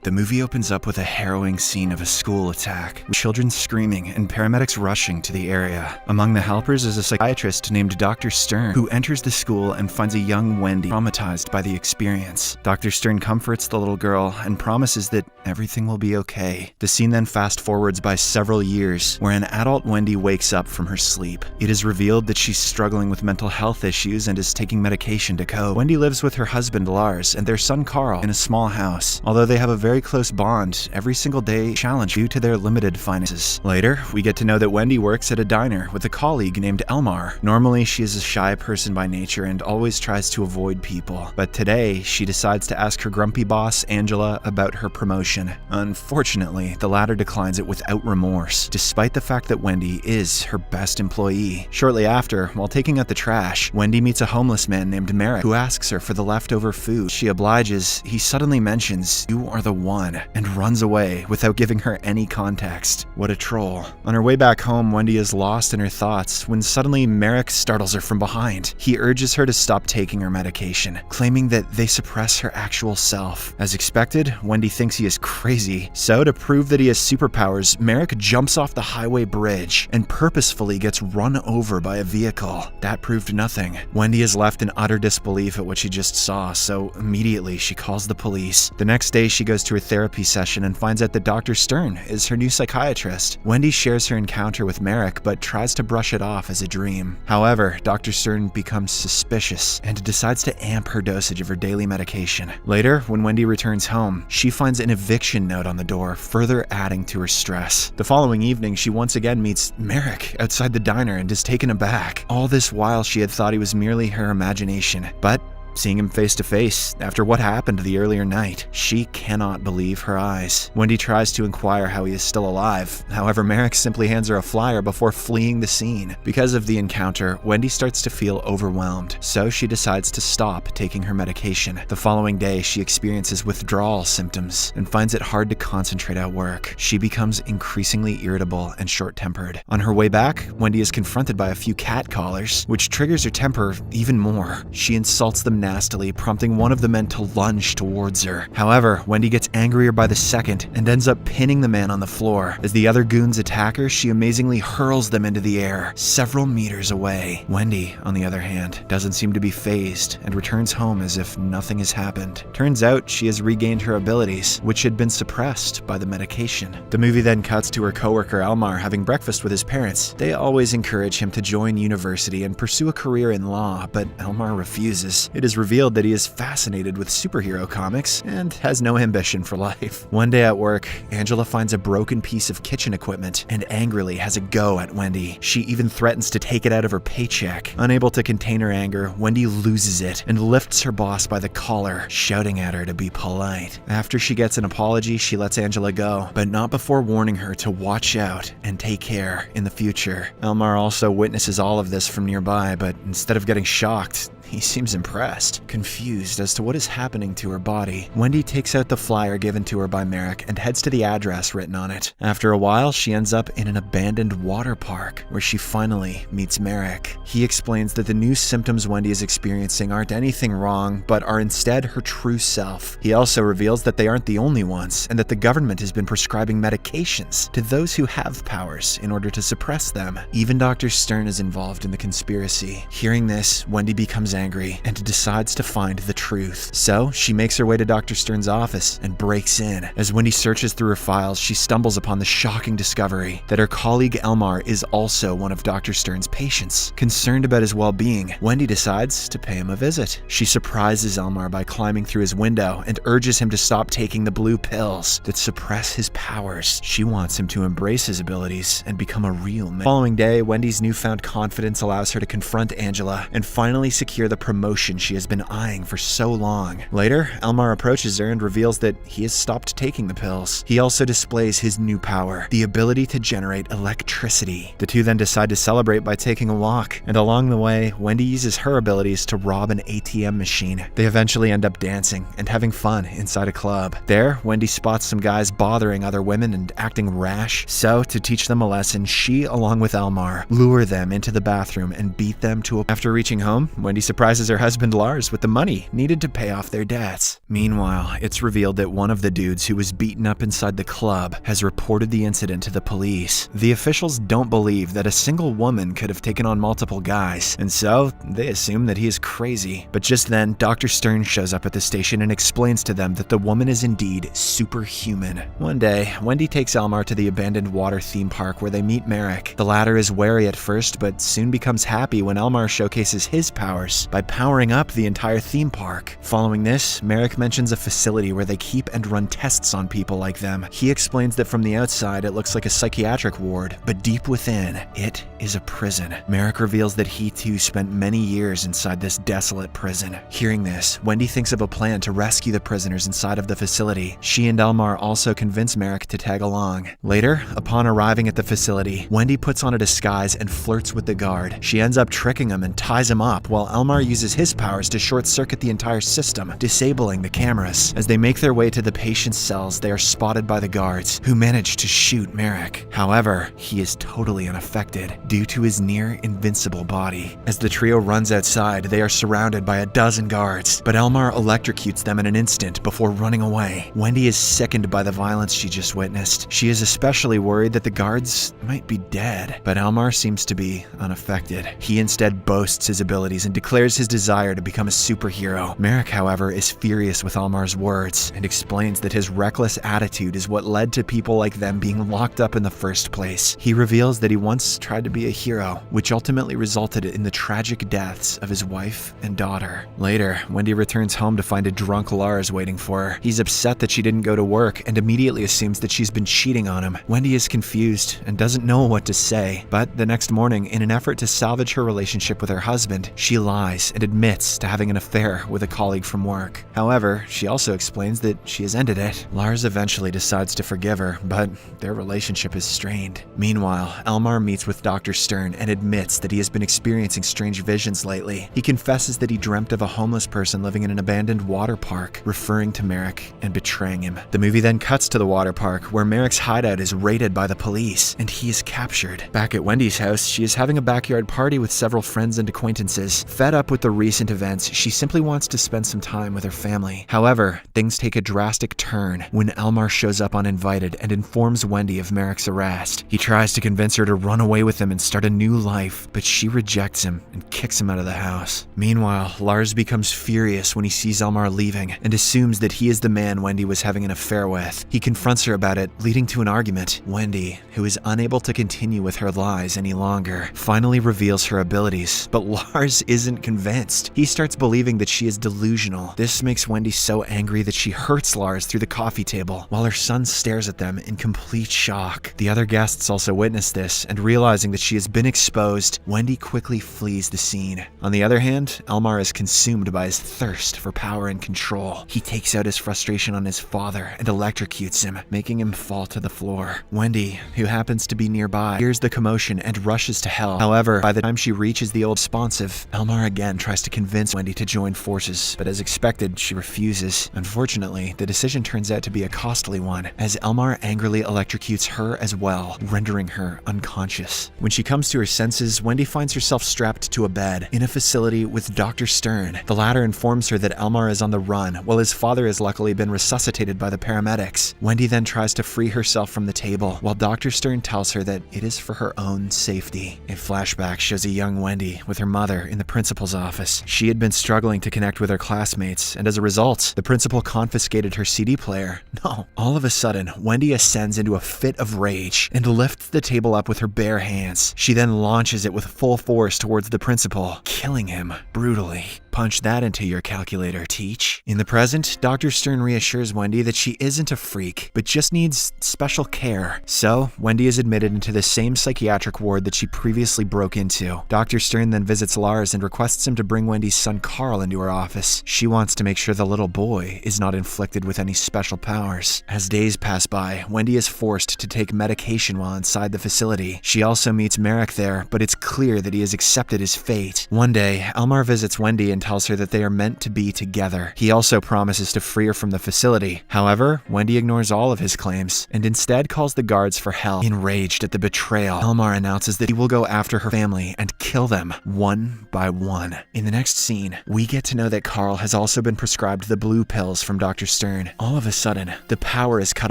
The movie opens up with a harrowing scene of a school attack, with children screaming and paramedics rushing to the area. Among the helpers is a psychiatrist named Dr. Stern, who enters the school and finds a young Wendy traumatized by the experience. Dr. Stern comforts the little girl and promises that everything will be okay. The scene then fast forwards by several years, where an adult Wendy wakes up from her sleep. It is revealed that she's struggling with mental health issues and is taking medication to cope. Wendy lives with her husband Lars and their son Carl in a small house. Although they have a very close bond, every single day challenge due to their limited finances. Later, we get to know that Wendy works at a diner with a colleague named Elmar. Normally, she is a shy person by nature and always tries to avoid people. But today, she decides to ask her grumpy boss, Angela, about her promotion. Unfortunately, the latter declines it without remorse, despite the fact that Wendy is her best employee. Shortly after, while taking out the trash, Wendy meets a homeless man named Merrick, who asks her for the leftover food. She obliges. He suddenly mentions, "You are the one," and runs away without giving her any context. What a troll. On her way back home, Wendy is lost in her thoughts when suddenly Merrick startles her from behind. He urges her to stop taking her medication, claiming that they suppress her actual self. As expected, Wendy thinks he is crazy, so to prove that he has superpowers, Merrick jumps off the highway bridge and purposefully gets run over by a vehicle. That proved nothing. Wendy is left in utter disbelief at what she just saw, so immediately she calls the police. The next day, she goes to a therapy session and finds out that Dr. Stern is her new psychiatrist. Wendy shares her encounter with Merrick, but tries to brush it off as a dream. However, Dr. Stern becomes suspicious and decides to amp her dosage of her daily medication. Later, when Wendy returns home, she finds an eviction note on the door, further adding to her stress. The following evening, she once again meets Merrick outside the diner and is taken aback. All this while, she had thought he was merely her imagination, but seeing him face to face after what happened the earlier night, she cannot believe her eyes. Wendy tries to inquire how he is still alive. However, Merrick simply hands her a flyer before fleeing the scene. Because of the encounter, Wendy starts to feel overwhelmed, so she decides to stop taking her medication. The following day, she experiences withdrawal symptoms and finds it hard to concentrate at work. She becomes increasingly irritable and short-tempered. On her way back, Wendy is confronted by a few catcallers, which triggers her temper even more. She insults them nastily, prompting one of the men to lunge towards her. However, Wendy gets angrier by the second and ends up pinning the man on the floor. As the other goons attack her, she amazingly hurls them into the air, several meters away. Wendy, on the other hand, doesn't seem to be fazed and returns home as if nothing has happened. Turns out she has regained her abilities, which had been suppressed by the medication. The movie then cuts to her coworker Elmar having breakfast with his parents. They always encourage him to join university and pursue a career in law, but Elmar refuses. It is revealed that he is fascinated with superhero comics and has no ambition for life. One day at work, Angela finds a broken piece of kitchen equipment and angrily has a go at Wendy. She even threatens to take it out of her paycheck. Unable to contain her anger, Wendy loses it and lifts her boss by the collar, shouting at her to be polite. After she gets an apology, she lets Angela go, but not before warning her to watch out and take care in the future. Elmar also witnesses all of this from nearby, but instead of getting shocked, he seems impressed, confused as to what is happening to her body. Wendy takes out the flyer given to her by Merrick and heads to the address written on it. After a while, she ends up in an abandoned water park where she finally meets Merrick. He explains that the new symptoms Wendy is experiencing aren't anything wrong, but are instead her true self. He also reveals that they aren't the only ones and that the government has been prescribing medications to those who have powers in order to suppress them. Even Dr. Stern is involved in the conspiracy. Hearing this, Wendy becomes angry and decides to find the truth. So she makes her way to Dr. Stern's office and breaks in. As Wendy searches through her files, she stumbles upon the shocking discovery that her colleague Elmar is also one of Dr. Stern's patients. Concerned about his well-being, Wendy decides to pay him a visit. She surprises Elmar by climbing through his window and urges him to stop taking the blue pills that suppress his powers. She wants him to embrace his abilities and become a real man. The following day, Wendy's newfound confidence allows her to confront Angela and finally secure the promotion she has been eyeing for so long. Later, Elmar approaches her and reveals that he has stopped taking the pills. He also displays his new power, the ability to generate electricity. The two then decide to celebrate by taking a walk, and along the way, Wendy uses her abilities to rob an ATM machine. They eventually end up dancing and having fun inside a club. There, Wendy spots some guys bothering other women and acting rash, so to teach them a lesson, she, along with Elmar, lure them into the bathroom and beat them to a... After reaching home, Wendy surprises her husband Lars with the money needed to pay off their debts. Meanwhile, it's revealed that one of the dudes who was beaten up inside the club has reported the incident to the police. The officials don't believe that a single woman could have taken on multiple guys, and so they assume that he is crazy. But just then, Dr. Stern shows up at the station and explains to them that the woman is indeed superhuman. One day, Wendy takes Elmar to the abandoned water theme park where they meet Merrick. The latter is wary at first, but soon becomes happy when Elmar showcases his powers by powering up the entire theme park. Following this, Merrick mentions a facility where they keep and run tests on people like them. He explains that from the outside it looks like a psychiatric ward, but deep within, it is a prison. Merrick reveals that he too spent many years inside this desolate prison. Hearing this, Wendy thinks of a plan to rescue the prisoners inside of the facility. She and Elmar also convince Merrick to tag along. Later, upon arriving at the facility, Wendy puts on a disguise and flirts with the guard. She ends up tricking him and ties him up, while Elmar uses his powers to short-circuit the entire system, disabling the cameras. As they make their way to the patient's cells, they are spotted by the guards, who manage to shoot Merrick. However, he is totally unaffected due to his near-invincible body. As the trio runs outside, they are surrounded by a dozen guards, but Elmar electrocutes them in an instant before running away. Wendy is sickened by the violence she just witnessed. She is especially worried that the guards might be dead, but Elmar seems to be unaffected. He instead boasts his abilities and declares his desire to become a superhero. Merrick, however, is furious with Elmar's words and explains that his reckless attitude is what led to people like them being locked up in the first place. He reveals that he once tried to be a hero, which ultimately resulted in the tragic deaths of his wife and daughter. Later, Wendy returns home to find a drunk Lars waiting for her. He's upset that she didn't go to work and immediately assumes that she's been cheating on him. Wendy is confused and doesn't know what to say, but the next morning, in an effort to salvage her relationship with her husband, she lies and admits to having an affair with a colleague from work. However, she also explains that she has ended it. Lars eventually decides to forgive her, but their relationship is strained. Meanwhile, Elmar meets with Dr. Stern and admits that he has been experiencing strange visions lately. He confesses that he dreamt of a homeless person living in an abandoned water park, referring to Merrick and betraying him. The movie then cuts to the water park, where Merrick's hideout is raided by the police, and he is captured. Back at Wendy's house, she is having a backyard party with several friends and acquaintances. Fed up with the recent events, she simply wants to spend some time with her family. However, things take a drastic turn when Elmar shows up uninvited and informs Wendy of Merrick's arrest. He tries to convince her to run away with him and start a new life, but she rejects him and kicks him out of the house. Meanwhile, Lars becomes furious when he sees Elmar leaving and assumes that he is the man Wendy was having an affair with. He confronts her about it, leading to an argument. Wendy, who is unable to continue with her lies any longer, finally reveals her abilities, but Lars isn't convinced. He starts believing that she is delusional. This makes Wendy so angry that she hurts Lars through the coffee table, while her son stares at them in complete shock. The other guests also witness this, and realizing that she has been exposed, Wendy quickly flees the scene. On the other hand, Elmar is consumed by his thirst for power and control. He takes out his frustration on his father and electrocutes him, making him fall to the floor. Wendy, who happens to be nearby, hears the commotion and rushes to help. However, by the time she reaches the old responsive, Elmar again tries to convince Wendy to join forces, but as expected, she refuses. Unfortunately, the decision turns out to be a costly one, as Elmar angrily electrocutes her as well, rendering her unconscious. When she comes to her senses, Wendy finds herself strapped to a bed in a facility with Dr. Stern. The latter informs her that Elmar is on the run, while his father has luckily been resuscitated by the paramedics. Wendy then tries to free herself from the table, while Dr. Stern tells her that it is for her own safety. A flashback shows a young Wendy with her mother in the principal's office. She had been struggling to connect with her classmates, and as a result, the principal confiscated her CD player. No. All of a sudden, Wendy ascends into a fit of rage and lifts the table up with her bare hands. She then launches it with full force towards the principal, killing him brutally. Punch that into your calculator, teach. In the present, Dr. Stern reassures Wendy that she isn't a freak, but just needs special care. So, Wendy is admitted into the same psychiatric ward that she previously broke into. Dr. Stern then visits Lars and requests him to bring Wendy's son Carl into her office. She wants to make sure the little boy is not inflicted with any special powers. As days pass by, Wendy is forced to take medication while inside the facility. She also meets Merrick there, but it's clear that he has accepted his fate. One day, Elmar visits Wendy and tells her that they are meant to be together. He also promises to free her from the facility. However, Wendy ignores all of his claims and instead calls the guards for help. Enraged at the betrayal, Elmar announces that he will go after her family and kill them one by one. In the next scene, we get to know that Carl has also been prescribed the blue pills from Dr. Stern. All of a sudden, the power is cut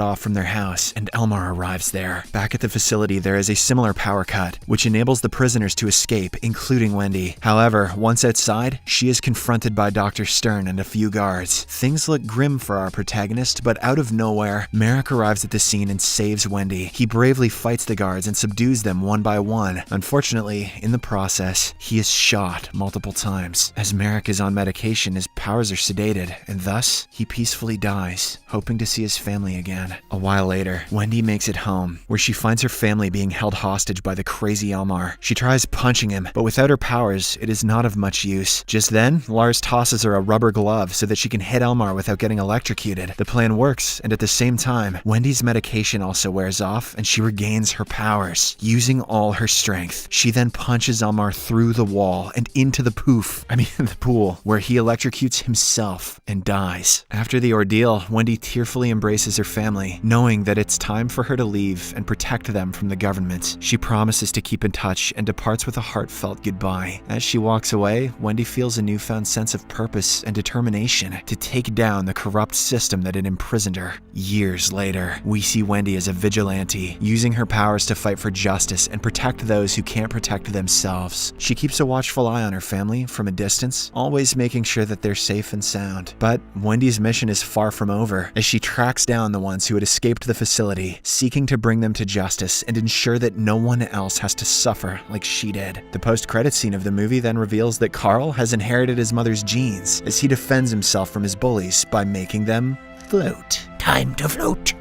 off from their house and Elmar arrives there. Back at the facility, there is a similar power cut, which enables the prisoners to escape, including Wendy. However, once outside, she is confronted by Dr. Stern and a few guards. Things look grim for our protagonist, but out of nowhere, Merrick arrives at the scene and saves Wendy. He bravely fights the guards and subdues them one by one. Unfortunately, in the process, he is shot multiple times. As Merrick is on medication, his powers are sedated, and thus, he peacefully dies, hoping to see his family again. A while later, Wendy makes it home, where she finds her family being held hostage by the crazy Elmar. She tries punching him, but without her powers, it is not of much use. Just then, Lars tosses her a rubber glove so that she can hit Elmar without getting electrocuted. The plan works, and at the same time, Wendy's medication also wears off, and she regains her powers. Using all her strength, she then punches Elmar through the wall and into the the pool, where he electrocutes himself and dies. After the ordeal, Wendy tearfully embraces her family, knowing that it's time for her to leave and protect them from the government. She promises to keep in touch and departs with a heartfelt goodbye. As she walks away, Wendy feels a newfound sense of purpose and determination to take down the corrupt system that had imprisoned her. Years later, we see Wendy as a vigilante, using her powers to fight for justice and protect those who can't protect themselves. She keeps a watchful eye on her family from a distance, always making sure that they're safe and sound. But Wendy's mission is far from over, as she tracks down the ones who had escaped the facility, seeking to bring them to justice and ensure that no one else has to suffer like she did. The post-credits scene of the movie then reveals that Carl has inherited his mother's genes, as he defends himself from his bullies by making them float. Time to float.